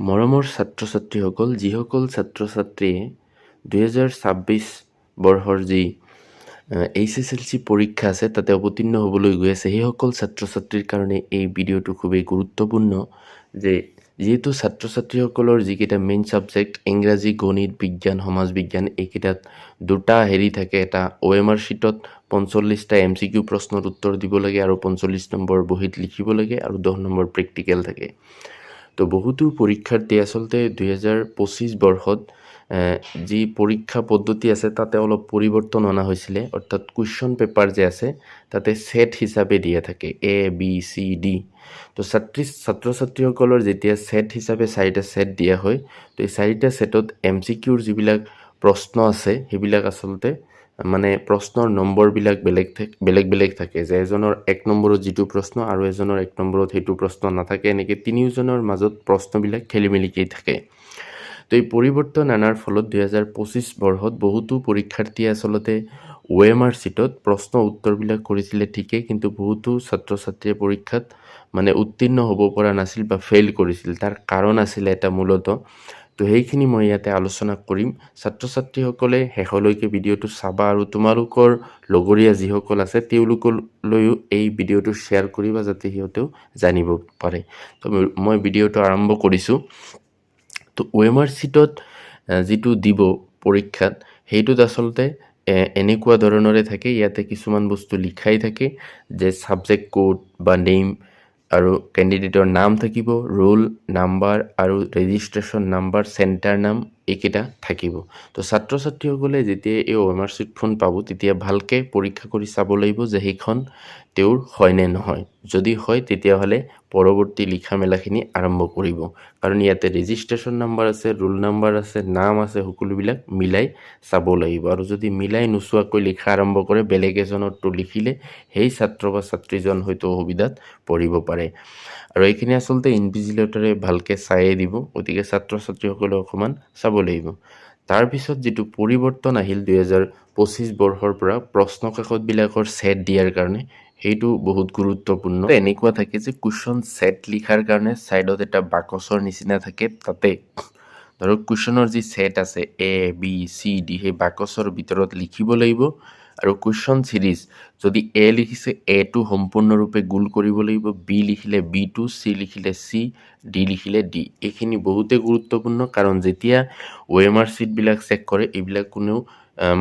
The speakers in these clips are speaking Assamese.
মৰমৰ ছাত্ৰ-ছাত্ৰীসকল, যিসকল ছাত্ৰ-ছাত্ৰীয়ে 2026 বৰ্ষৰ যি HSLC পৰীক্ষা আছে তাতে অৱতীৰ্ণ হ'বলৈ গৈ আছে, সেইসকল ছাত্ৰ-ছাত্ৰীৰ কাৰণে এই ভিডিঅ'টো খুবেই গুৰুত্বপূৰ্ণ। যে যিহেতু ছাত্ৰ-ছাত্ৰীসকলৰ যিকেইটা মেইন ছাবজেক্ট ইংৰাজী, গণিত, বিজ্ঞান, সমাজ বিজ্ঞান, এইকেইটাত দুটা থাকে, এটা OMR শ্বীটত 45টা MCQ প্ৰশ্নৰ উত্তৰ দিব লাগে আৰু 45 নম্বৰ বহীত লিখিব লাগে আৰু 10 নম্বৰ প্ৰেক্টিকেল থাকে। তো বহুতো পৰীক্ষাৰ্থী আচলতে 2025 বৰ্ষত যি পৰীক্ষা পদ্ধতি আছে তাতে অলপ পৰিৱৰ্তন অনা হৈছিলে, অৰ্থাৎ কুৱেশ্যন পেপাৰ যে আছে তাতে সেট হিচাপে দিয়া থাকে ABCD। তো ছাত্ৰ-ছাত্ৰীসকলৰ যেতিয়া সেট হিচাপে 4টা সেট দিয়া হয়, তো এই 4টা সেটত MCQৰ যিবিলাক প্ৰশ্ন আছে সেইবিলাক আচলতে মানে প্ৰশ্নৰ নম্বৰবিলাক বেলেগ থাকে, যে এজনৰ 1 নম্বৰত যিটো প্ৰশ্ন আৰু এজনৰ 1 নম্বৰত সেইটো প্ৰশ্ন নাথাকে, এনেকৈ তিনিওজনৰ মাজত প্ৰশ্নবিলাক খেলিমেলিকেই থাকে। তো এই পৰিৱৰ্তন অনাৰ ফলত 2025 বৰ্ষত বহুতো পৰীক্ষাৰ্থীয়ে আচলতে OMR শ্বীটত প্ৰশ্ন উত্তৰবিলাক কৰিছিলে ঠিকেই, কিন্তু বহুতো ছাত্ৰ-ছাত্ৰীয়ে পৰীক্ষাত মানে উত্তীৰ্ণ হ'ব পৰা নাছিল বা ফেইল কৰিছিল। তাৰ কাৰণ আছিলে এটা মূলতঃ। তো সেইখিনি মই ইয়াতে আলোচনা কৰিম। ছাত্ৰ-ছাত্ৰীসকলে শেষলৈকে ভিডিঅ'টো চাবা আৰু তোমালোকৰ লগৰীয়া যিসকল আছে তেওঁলোকলৈও এই ভিডিঅ'টো শ্বেয়াৰ কৰিবা, যাতে সিহঁতেও জানিব পাৰে। তো মই ভিডিঅ'টো আৰম্ভ কৰিছোঁ। তো OMR শ্বীটত যিটো দিব পৰীক্ষাত, সেইটোত আচলতে এনেকুৱা ধৰণৰে থাকে, ইয়াতে কিছুমান বস্তু লিখাই থাকে, যে ছাবজেক্ট কোড বা নেম আৰু কেণ্ডিডেটৰ নাম থাকিব, ৰোল নাম্বাৰ আৰু ৰেজিষ্ট্ৰেশ্যন নাম্বাৰ, চেণ্টাৰ নাম, এইকেইটা থাকিব। তো ছাত্ৰ-ছাত্ৰীসকলে যেতিয়া এই OMR শ্বীটখন পাব তেতিয়া ভালকৈ পৰীক্ষা কৰি চাব লাগিব যে সেইখন তেওঁৰ হয় নে নহয়। যদি হয় তেতিয়াহ'লে পৰৱৰ্তী লিখা মেলাখিনি আৰম্ভ কৰিব, কাৰণ ইয়াতে ৰেজিষ্ট্ৰেশ্যন নাম্বাৰ আছে, ৰোল নাম্বাৰ আছে, নাম আছে, সকলোবিলাক মিলাই চাব লাগিব। আৰু যদি মিলাই নোচোৱাকৈ লিখা আৰম্ভ কৰে, বেলেগ এজনৰটো লিখিলে সেই ছাত্ৰ বা ছাত্ৰীজন হয়তো অসুবিধাত পৰিব পাৰে। আৰু এইখিনি আচলতে ইনভিজিলেটৰে ভালকৈ চায়ে দিব, গতিকে ছাত্ৰ-ছাত্ৰীসকলে অকণমান চাব লাগিব। তাৰপিছত যিটো পৰিৱৰ্তন আহিল 2025 বৰ্ষৰ পৰা প্ৰশ্ন কাকতবিলাকৰ ছেট দিয়াৰ কাৰণে, সেইটো বহুত গুৰুত্বপূৰ্ণ। এনেকুৱা থাকে যে কুৱেশ্যন ছেট লিখাৰ কাৰণে ছাইডত এটা বাকচৰ নিচিনা থাকে, তাতে ধৰক কুৱেশ্যনৰ যি ছেট আছে ABCD, সেই বাকচৰ ভিতৰত লিখিব লাগিব। আৰু কুৱেশ্যন ছিৰিজ যদি A লিখিছে Aটো সম্পূৰ্ণৰূপে গোল কৰিব লাগিব, B লিখিলে Bটো, C লিখিলে C, D লিখিলে D। এইখিনি বহুতেই গুৰুত্বপূৰ্ণ, কাৰণ যেতিয়া OMR শ্বীটবিলাক চেক কৰে, এইবিলাক কোনেও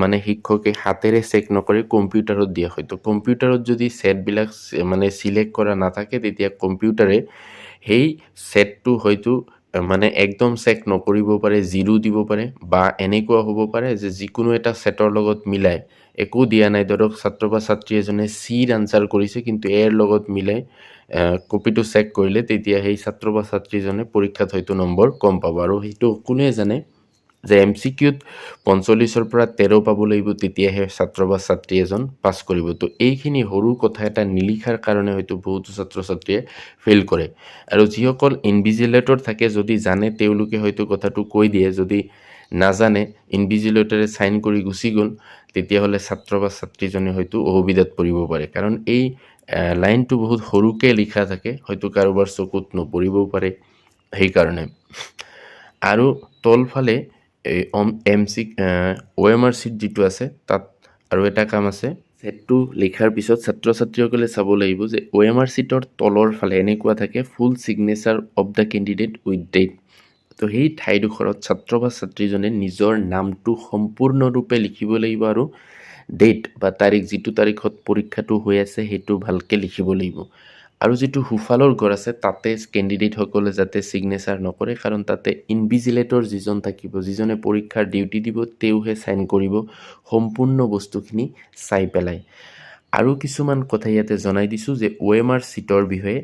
মানে শিক্ষকে হাতেৰে চেক নকৰে, কম্পিউটাৰত দিয়া হয়। তো কম্পিউটাৰত যদি ছেটবিলাক মানে চিলেক্ট কৰা নাথাকে, তেতিয়া কম্পিউটাৰে সেই ছেটটো হয়তো মানে একদম চেক নকৰিব পাৰে, 0 দিব পাৰে, বা এনেকুৱা হ'ব পাৰে যে যিকোনো এটা ছেটৰ লগত মিলাই একো দিয়া নাই, ধৰক ছাত্ৰ বা ছাত্ৰী এজনে Cৰ আনচাৰ কৰিছে কিন্তু Aৰ লগত মিলাই কপিটো চেক কৰিলে, তেতিয়া সেই ছাত্ৰ বা ছাত্ৰীজনে পৰীক্ষাত হয়তো নম্বৰ কম পাব। আৰু সেইটো কোনে জানে যে MCQত 45ৰ পৰা 13 পাব লাগিব, তেতিয়াহে ছাত্ৰ বা ছাত্ৰী এজন পাছ কৰিব। তো এইখিনি সৰু কথা এটা নিলিখাৰ কাৰণে হয়তো বহুতো ছাত্ৰ-ছাত্ৰীয়ে ফেইল কৰে। আৰু যিসকল ইনভিজিলেটৰ থাকে, যদি জানে তেওঁলোকে হয়তো কথাটো কৈ দিয়ে, যদি নাজানে ইনভিজিলেটৰে চাইন কৰি গুচি গ'ল, তেতিয়াহ'লে ছাত্ৰ বা ছাত্ৰীজনে হয়তো অসুবিধাত পৰিব পাৰে, কাৰণ এই লাইনটো বহুত সৰুকৈ লিখা থাকে, হয়তো কাৰোবাৰ চকুত নপৰিবও পাৰে সেইকাৰণে। আৰু তলফালে OMR শ্বীট যিটো আছে তাত আৰু এটা কাম আছে, ছেটটো লিখাৰ পিছত ছাত্ৰ-ছাত্ৰীসকলে চাব লাগিব যে OMR শ্বীটৰ তলৰ ফালে এনেকুৱা থাকে, full signature of the candidate with date. তো সেই ঠাইডোখৰত ছাত্ৰ বা ছাত্ৰীজনে নিজৰ নামটো সম্পূৰ্ণৰূপে লিখিব লাগিব, আৰু ডেট বা তাৰিখ, যিটো তাৰিখত পৰীক্ষাটো হৈ আছে সেইটো ভালকৈ লিখিব লাগিব। আৰু যিটো সুফালৰ ঘৰ আছে তাতে কেণ্ডিডেটসকলে যাতে ছিগনেচাৰ নকৰে, কাৰণ তাতে ইনভিজিলেটৰ যিজন থাকিব, যিজনে পৰীক্ষাৰ ডিউটি দিব, তেওঁহে চাইন কৰিব সম্পূৰ্ণ বস্তুখিনি চাই পেলাই। আৰু কিছুমান কথা ইয়াতে জনাই দিছোঁ যে OMR শ্বীটৰ বিষয়ে,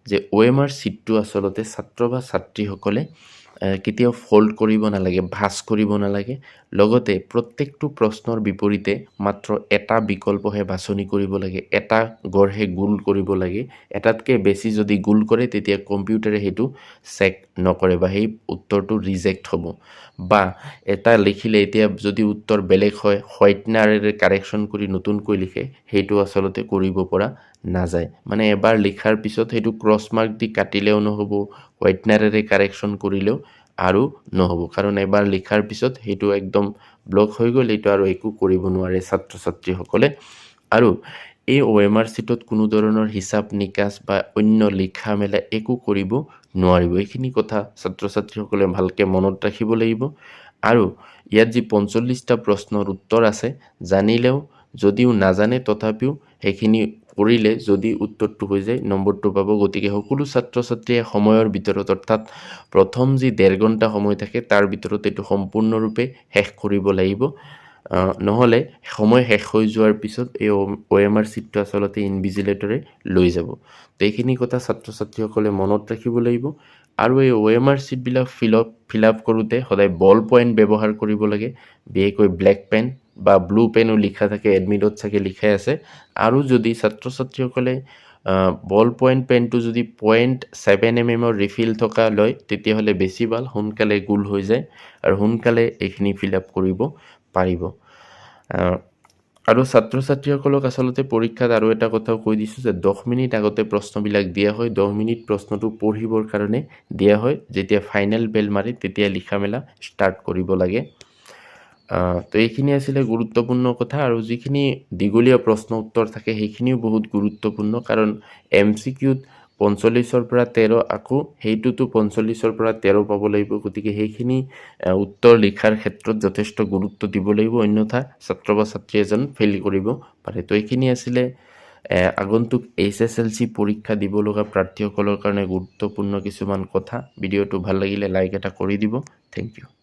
যে OMR শ্বীটটো আচলতে ছাত্ৰ বা ছাত্ৰীসকলে কেতিয়াও ফল্ড কৰিব নালাগে, ভাঁজ কৰিব নালাগে। লগতে প্ৰত্যেকটো প্ৰশ্নৰ বিপৰীতে মাত্ৰ এটা বিকল্পহে বাছনি কৰিব লাগে, এটা গড়হে গোল কৰিব লাগে। এটাতকৈ বেছি যদি গোল কৰে তেতিয়া কম্পিউটাৰে সেইটো চেক নকৰে বা সেই উত্তৰটো ৰিজেক্ট হ'ব। বা এটা লিখিলে এতিয়া যদি উত্তৰ বেলেগ হয়, হোৱাইটনাৰেৰে কাৰেকশ্যন কৰি নতুনকৈ লিখে, সেইটো আচলতে কৰিব পৰা নাযায়। মানে এবাৰ লিখাৰ পিছত সেইটো ক্ৰছ মাৰ্ক দি কাটিলেও নহ'ব, হোৱাইটনাৰেৰে কাৰেকশ্যন কৰিলেও আৰু নহ'ব, কাৰণ এবাৰ লিখাৰ পিছত সেইটো একদম ব্লক হৈ গ'ল, এইটো আৰু একো কৰিব নোৱাৰে ছাত্ৰ ছাত্ৰীসকলে। আৰু এই OMR চিটত কোনো ধৰণৰ হিচাপ নিকাচ বা অন্য লিখা মেলা একো কৰিব নোৱাৰিব। এইখিনি কথা ছাত্ৰ ছাত্ৰীসকলে ভালকৈ মনত ৰাখিব লাগিব। আৰু ইয়াত যি 45টা প্ৰশ্নৰ উত্তৰ আছে, জানিলেও যদিও নাজানে তথাপিও সেইখিনি কৰিলে যদি উত্তৰটো হৈ যায় নম্বৰটো পাব। গতিকে সকলো ছাত্ৰ ছাত্ৰীয়ে সময়ৰ ভিতৰত, অৰ্থাৎ প্ৰথম যি 1.5 ঘণ্টা সময় থাকে তাৰ ভিতৰত এইটো সম্পূৰ্ণৰূপে শেষ কৰিব লাগিব। নহ'লে সময় শেষ হৈ যোৱাৰ পিছত এই OMR চিটটো আচলতে ইনভিজিলেটৰে লৈ যাব। তো এইখিনি কথা ছাত্ৰ ছাত্ৰীসকলে মনত ৰাখিব লাগিব। আৰু এই OMR চিটবিলাক ফিল আপ কৰোঁতে সদায় বল পইণ্ট ব্যৱহাৰ কৰিব লাগে, বিশেষকৈ ব্লেক পেন বা ব্লু পেনো লিখা থাকে, এডমিটত চাগে লিখাই আছে। আৰু যদি ছাত্ৰ ছাত্ৰীসকলে বল পইণ্ট পেনটো যদি 0.7 mm ৰিফিল থকা লয় তেতিয়াহ'লে বেছি ভাল, সোনকালে গোল হৈ যায় আৰু সোনকালে এইখিনি ফিল আপ কৰিব পাৰিব। আৰু ছাত্ৰ ছাত্ৰীসকলক আচলতে পৰীক্ষাত আৰু এটা কথাও কৈ দিছোঁ যে 10 মিনিট আগতে প্ৰশ্নবিলাক দিয়া হয়। 10 মিনিট প্ৰশ্নটো পঢ়িবৰ কাৰণে দিয়া হয়। যেতিয়া ফাইনেল বেল মাৰে তেতিয়া লিখা মেলা ষ্টাৰ্ট কৰিব লাগে। তো এইখিনি আছিলে গুৰুত্বপূৰ্ণ কথা। আৰু যিখিনি দীঘলীয়া প্ৰশ্ন উত্তৰ থাকে সেইখিনিও বহুত গুৰুত্বপূৰ্ণ, কাৰণ MCQত 45ৰ পৰা 13, আকৌ সেইটোতো 45ৰ পৰা 13 পাব লাগিব। গতিকে সেইখিনি উত্তৰ লিখাৰ ক্ষেত্ৰত যথেষ্ট গুৰুত্ব দিব লাগিব, অন্যথা ছাত্ৰ বা ছাত্ৰী এজন ফেইল কৰিব পাৰে। তো এইখিনি আছিলে আগন্তুক HSLC পৰীক্ষা দিব লগা প্ৰাৰ্থীসকলৰ কাৰণে গুৰুত্বপূৰ্ণ কিছুমান কথা। ভিডিঅ'টো ভাল লাগিলে লাইক এটা কৰি দিব। Thank U.